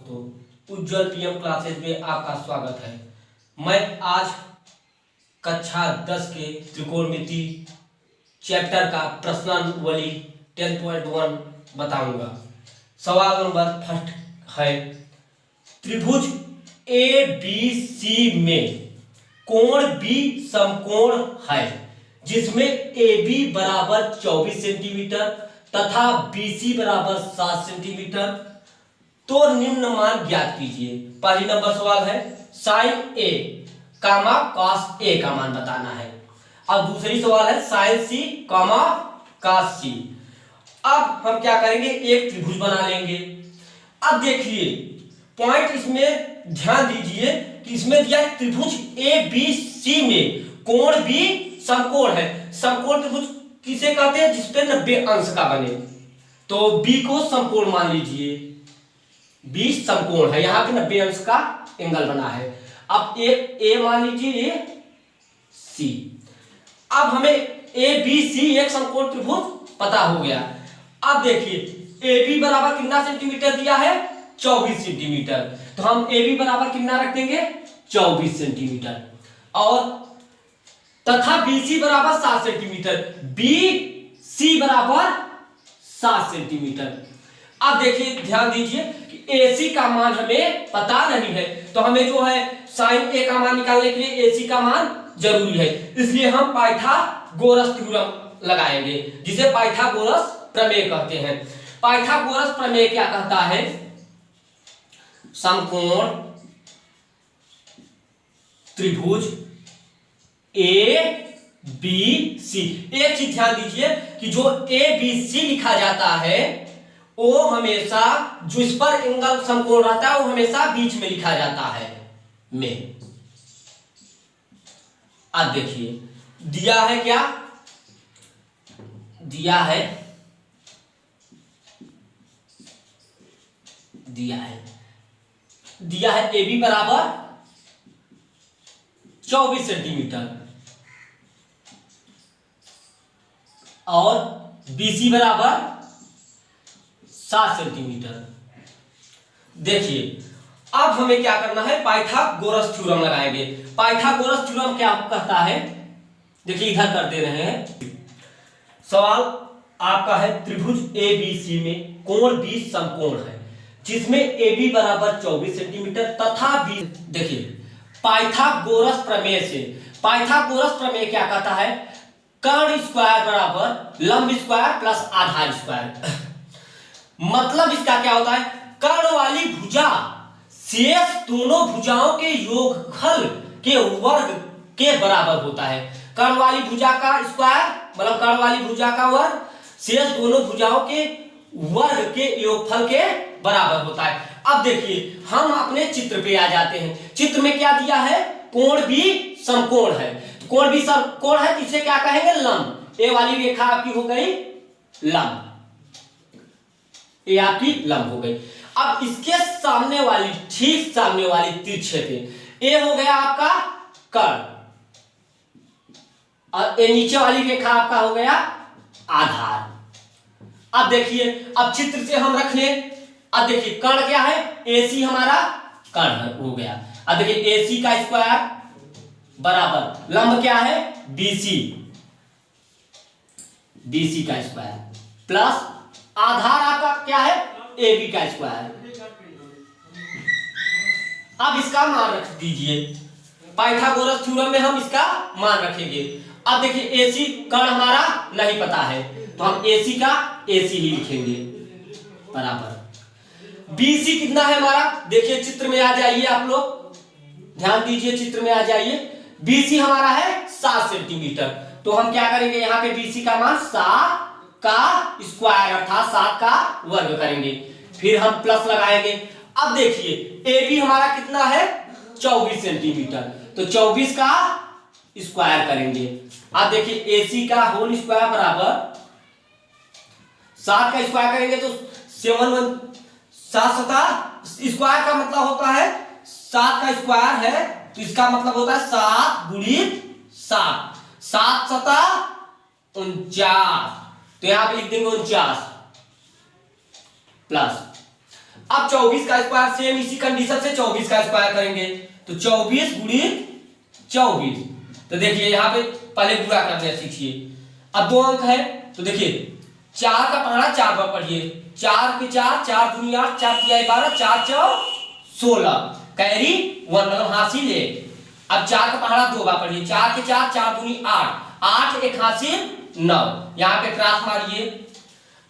दोस्तों, उज्जवल PM classes में आपका स्वागत है। मैं आज कक्षा 10 के त्रिकोणमिति चैप्टर का प्रश्नावली 10.1 बताऊंगा। सवाल नंबर फर्स्ट है, त्रिभुज ए बी सी में कोण बी समकोण है जिसमें ए बी बराबर 24 सेंटीमीटर तथा बी सी बराबर 7 सेंटीमीटर, तो निम्न मान ज्ञात कीजिए। पहली नंबर सवाल है sign A comma cos A का मान बताना है। अब दूसरी सवाल है साइन सी कामा कॉस सी। अब हम क्या करेंगे, एक त्रिभुज बना लेंगे। अब देखिए पॉइंट इसमें ध्यान दीजिए कि इसमें दिया है त्रिभुज ए बी सी में कोण बी समकोण है। समकोण त्रिभुज किसे कहते हैं, जिसपे 90 अंश का बने। तो बी को समकोण मान लीजिए, बी समकोण है, यहां पे 90 अंश का एंगल बना है। अब एक ए मान लीजिए, ये सी। अब हमें ए बी सी एक समकोण त्रिभुज पता हो गया। अब देखिए ए बी बराबर कितना सेंटीमीटर दिया है, 24 सेंटीमीटर। तो हम ए बी बराबर कितना रख देंगे, 24 सेंटीमीटर। और तथा बी सी बराबर 7 सेंटीमीटर, बी सी बराबर 7 सेंटीमीटर। अब देखिए ध्यान दीजिए कि AC का मान हमें पता नहीं है, तो हमें जो है साइन ए का मान निकालने के लिए AC का मान जरूरी है। इसलिए हम पाइथागोरस थ्योरम लगाएंगे, जिसे पाइथागोरस प्रमेय कहते हैं। पाइथागोरस प्रमेय क्या कहता है, समकोण त्रिभुज ए बी सी। एक चीज ध्यान दीजिए कि जो ए बी सी लिखा जाता है वो हमेशा, जो इस पर एंगल समकोण रहता है वो हमेशा बीच में लिखा जाता है में। अब देखिए दिया है क्या, दिया है ए बी बराबर 24 सेंटीमीटर और BC बराबर 7 सेंटीमीटर। देखिए अब हमें क्या करना है, पाइथागोरस थ्योरम लगाएंगे। पाइथागोरस थ्योरम क्या कहता है, देखिए इधर कर दे रहे हैं। सवाल आपका है त्रिभुज ABC में कोण B समकोण है जिसमें AB बराबर 24 सेंटीमीटर तथा B। देखिए पाइथागोरस प्रमेय से, पाइथागोरस प्रमेय क्या कहता है, कर्ण स्क्वायर बराबर लंब स्क्वायर प्लस आधार स्क्वायर। मतलब इसका क्या होता है, कर्ण वाली भुजा शेष दोनों भुजाओं के योगफल के वर्ग के बराबर होता है। कर्ण वाली भुजा का स्क्वायर मतलब कर्ण वाली भुजा का वर्ग शेष दोनों भुजाओं के वर्ग के योगफल के बराबर होता है। अब देखिए हम अपने चित्र पे आ जाते हैं। चित्र में क्या दिया है, कोण भी समकोण है। कोण भी समकोण है, इसे क्या कहेंगे, लंब। ए वाली रेखा आपकी हो गई लंब, ये आपकी लंब हो गई। अब इसके सामने वाली, ठीक सामने वाली तिरछे पे ए हो गया आपका कर्ण और ए नीचे वाली रेखा आपका हो गया आधार। अब देखिए अब चित्र से हम रख लें। अब देखिए कर्ण क्या है, AC हमारा कर्ण हो गया। अब देखिए AC का स्क्वायर बराबर लंब क्या है, BC का स्क्वायर प्लस आधार आपका क्या है, AB का स्क्वायर। अब इसका मान रख दीजिए, पाइथागोरस थ्योरम में हम इसका मान रखेंगे। अब देखिए AC कर्ण हमारा नहीं पता है, तो हम AC का AC ही लिखेंगे बराबर। BC कितना है हमारा, देखिए चित्र में आ जाइए आप लोग, ध्यान दीजिए चित्र में आ जाइए। BC हमारा है 7 सेंटीमीटर, तो हम क्या करेंगे, यहाँ पे BC का मान 7 का स्क्वायर अर्थात 7 का वर्ग करेंगे, फिर हम प्लस लगाएंगे। अब देखिए AB हमारा कितना है, 24 सेंटीमीटर, तो 24 का स्क्वायर करेंगे। अब देखिए AC का होल स्क्वायर बराबर 7 का स्क्वायर करेंगे तो 7 स्क्वायर का मतलब होता है 7 का स्क्वायर है, तो इसका मतलब होता है 7 गुणित 7, 7 सता 49, तो यहां पे लिख देंगे 49 प्लस अब 24 का स्क्वायर सेम इसी कंडीशन से 24 का स्क्वायर करेंगे तो 24 गुणित 24। तो देखिए यहाँ पे पहले पूरा करना सीखिए। अब 2 अंक है तो देखिए 4 का पहाड़ा 4 बार पढ़िए, 4 के 4, 4 दूनी 8, 4 तिहाई 12, 4 चौक 16, कैरी 1 मतलब हासिल 1। अब 4 का पहाड़ा 2 बार पढ़िए, 4 के 4, 4 दूनी 8, 8 एक हासिल 9, यहाँ पे क्रॉस मारिए।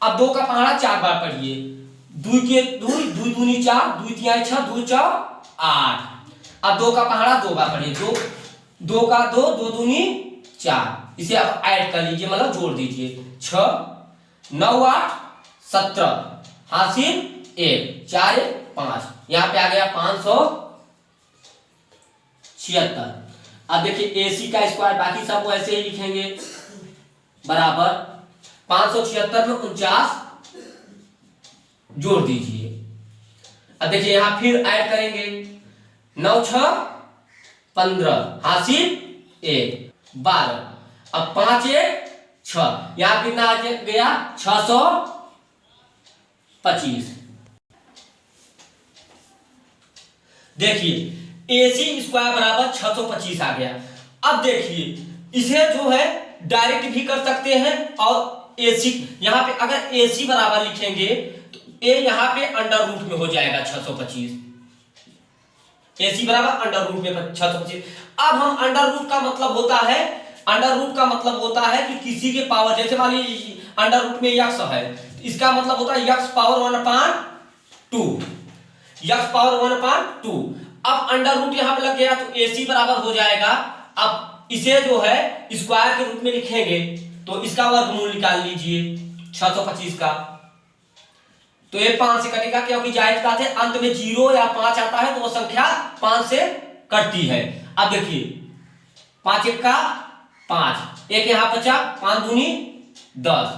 अब 2 का पहाड़ा 4 बार पढ़िए, 2 के 2, 2 दूनी 4, 2 तिहाई 6, 2 चौक 8। अब 2 का पहाड़ा 2 बार पढ़िए, 2 का 2, 2 दूनी 4, इसे अब ऐड कर लीजिए मतलब जोड़ दीजिए, 6 9 8 17 हासिल 1, 4 1 5, यहाँ पे आ गया 576। अब देखिए AC का स्क्वायर बाकी सब ऐसे ही लिखेंगे बराबर 576 में 49 जोड़ दीजिए। अब देखिए यहां फिर ऐड करेंगे, 9 6 15 हासिल 1 12। अब 5 1 6, यहां कितना आ गया 625। देखिए AC स्क्वायर बराबर 625 आ गया। अब देखिए इसे जो है डायरेक्ट भी कर सकते हैं और AC यहां पे अगर AC बराबर लिखेंगे तो A यहां पे अंडर रूट में हो जाएगा 625, AC बराबर अंडर रूट में 625। अब हम अंडर रूट का मतलब होता है, अंडर रूट का मतलब होता है कि किसी के पावर, जैसे मान लीजिए अंडर रूट में x है, इसका मतलब होता है x पावर 1/2, x पावर 1/2। अब अंडर रूट यहां पे लग गया तो AC बराबर हो जाएगा। अब इसे जो है स्क्वायर के रूप में लिखेंगे तो इसका वर्गमूल निकाल लीजिए 625 का, तो ये 5 से कटेगा क्योंकि जाहिर बात है अंत में 0 या 5 आता है तो वो संख्या 5 से कटती है। अब देखिए 5 1 का 5, एक यहां बचा 5 दूनी 10,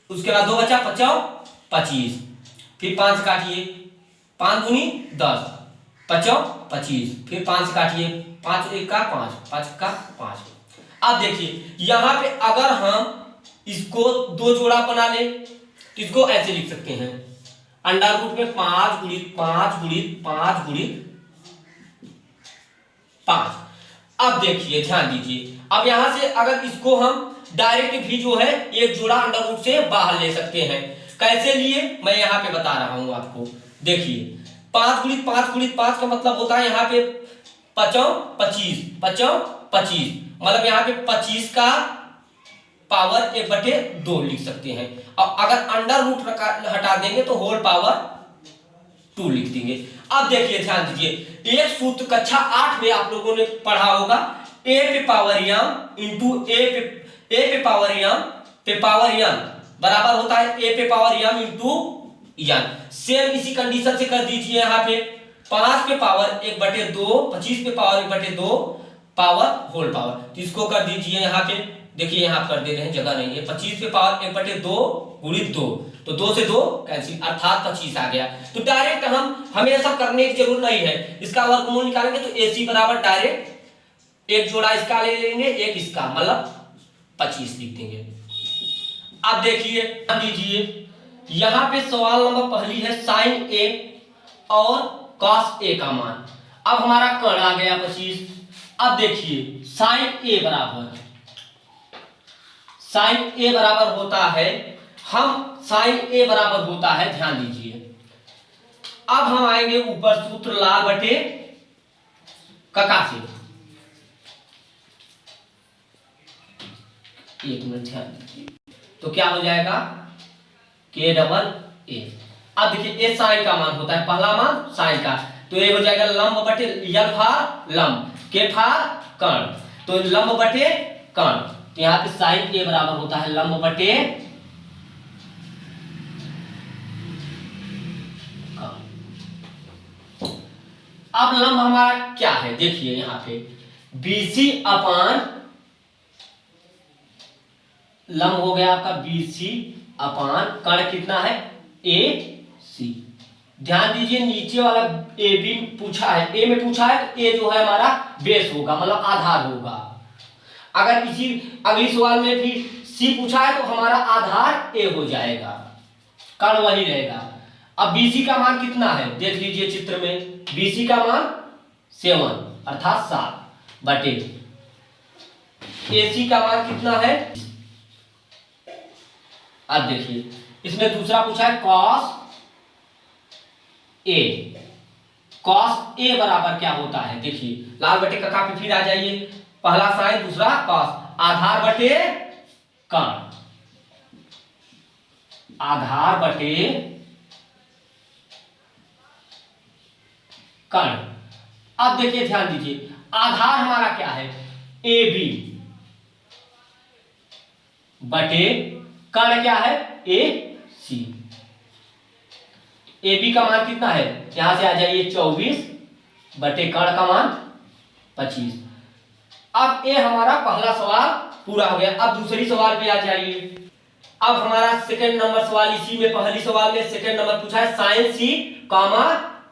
उसके बाद 2 बचा 5 25, फिर 5 काटिए 5 दूनी 10 5 25, फिर 5 काटिए 5 1 का 5, 5 का 5। अब देखिए यहां पे अगर हम इसको 2 जोड़ा बना ले तो इसको ऐसे लिख सकते हैं, अंडर रूट में 5 गुणित 5 गुणित 5 गुणित 5। अब देखिए ध्यान दीजिए, अब यहां से अगर इसको हम डायरेक्ट भी जो है एक जोड़ा अंडर रूट से बाहर ले सकते हैं। कैसे लिए मैं यहां पे बता रहा हूं आपको। देखिए 5 गुणित 5 गुणित 5 का मतलब होता है यहाँ पे 5 25, 5 25 मतलब यहाँ पे 25 का पावर 1/2 लिख सकते हैं। अब अगर अंडर रूट हटा देंगे तो होल पावर 2 लिख देंगे। अब देखिए ध्यान दीजिए, एक सूत्र कक्षा 8 में आप लोगों ने पढ़ा होगा, a पे पावर m इंटू a पे पावर m पे पावर n बराबर होता है a पे power m into n। Same इसी कंडीशन से कर दीजिए, यहाँ पे 5 पे पावर 1/2, 25 पे पावर 1/2 पावर होल पावर, तो इसको कर दीजिए यहाँ पे। देखिए यहाँ कर दे रहे हैं, जगह नहीं है। 25 पे पावर 1/2 गुणित 2, तो 2 से 2 कैंसिल अर्थात 25 आ गया। तो डायरेक्ट हमें ये सब करने की जरूरत नहीं है, इसका वर्गमूल निकालेंगे तो AC बराबर डायरेक्ट एक जोड़ा इसका ले लेंगे एक इसका, मतलब 25 लिख देंगे। अब देखिए ध्यान दीजिए, यहां पे सवाल नंबर पहली है sin A और cos A का मान। अब हमारा कर्ण आ गया 25। अब देखिए sin A बराबर होता है, sin A बराबर होता है, ध्यान दीजिए। अब हम आएंगे ऊपर सूत्र लाल बटे कका से, एक मिनट ध्यान दीजिए, तो क्या हो जाएगा K डबल A। अब देखिए A साइन का मान होता है, पहला मान साइन का, तो ये हो जाएगा लंब बटे यल भार लंब, के भार कर्ण, तो लंब बटे कर्ण, तो यहाँ पे साइन A बराबर होता है लंब बटे कर्ण। अब लंब हमारा क्या है, देखिए यहाँ पे BC अपान लंब हो गया आपका BC अपान कर्ण कितना है AC। ध्यान दीजिए नीचे वाला AB पूछा है, A में पूछा है तो A जो है हमारा बेस होगा, मतलब आधार होगा। अगर इसी अगली सवाल में भी C पूछा है तो हमारा आधार A हो जाएगा, कर्ण वही रहेगा। अब BC का मान कितना है देख लीजिए चित्र में, BC का मान 7 अर्थात 7 बटे AC का मान कितना है। अब देखिए इसमें दूसरा पूछा है cos A। cos A बराबर क्या होता है, देखिए लाल बटे कका पे फिर आ जाइए, पहला साइन दूसरा cos, आधार बटे कर्ण, आधार बटे कर्ण। अब देखिए ध्यान दीजिए, आधार हमारा क्या है AB बटे कर्ण क्या है AC। AB का मान कितना है, यहां से आ जाइए 24 बटे कर्ण का मान 25। अब ये हमारा पहला सवाल पूरा हो गया। अब दूसरी सवाल पे आ जाइए। अब हमारा सेकंड नंबर सवाल, इसी में पहली सवाल में सेकंड नंबर पूछा है sin C कामा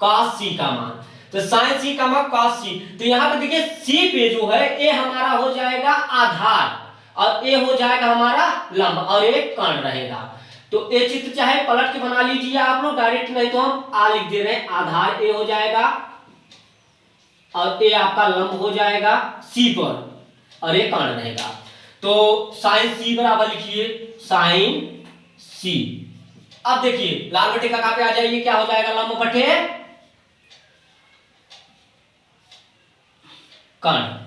cos C का मान। तो sin C कामा cos C, तो यहाँ पे देखिए C पे जो है ये हमारा हो जाएगा आधार और ये हो जाएगा हमारा लंब और एक कर्ण रहेगा। तो ये चित्र चाहे पलट के बना लीजिए आप लोग डायरेक्ट, नहीं तो हम आ लिख दे रहे हैं, आधार ए हो जाएगा और ये आपका लंब हो जाएगा C पर और ये कर्ण रहेगा। तो sin C बराबर लिखिए sin C। अब देखिए लाल बटे का पे आ जाइए, क्या हो जाएगा लंब बटे कर्ण।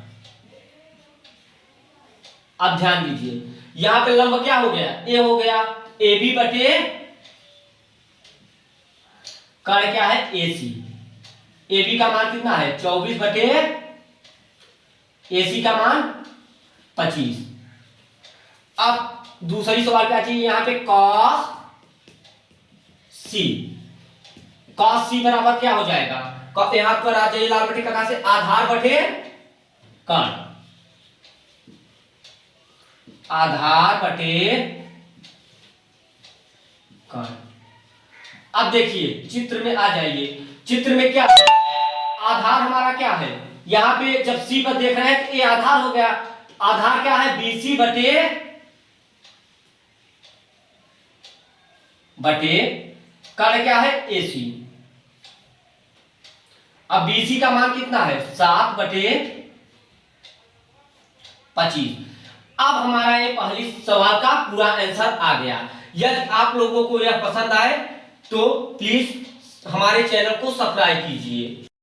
अब ध्यान दीजिए यहां पे लंब क्या हो गया, ए हो गया, AB बटे कर्ण क्या है AC। AB का मान कितना है 24 बटे AC का मान 25। अब दूसरी सवाल पे आती है, यहां पे cos C, cos C बराबर क्या हो जाएगा, यहां पर आ जाइए लाल बटे कका से, आधार बटे कर्ण, आधार बटे कर्ण। अब देखिए चित्र में आ जाइए, चित्र में क्या आधार हमारा क्या है, यहां पे जब C पर देख रहे हैं तो ये आधार हो गया, आधार क्या है BC बटे कर्ण क्या है AC। अब BC का मान कितना है 7 बटे 25। अब हमारा ये पहली सवाल का पूरा आंसर आ गया। यदि आप लोगों को यह पसंद आए तो प्लीज हमारे चैनल को सब्सक्राइब कीजिए।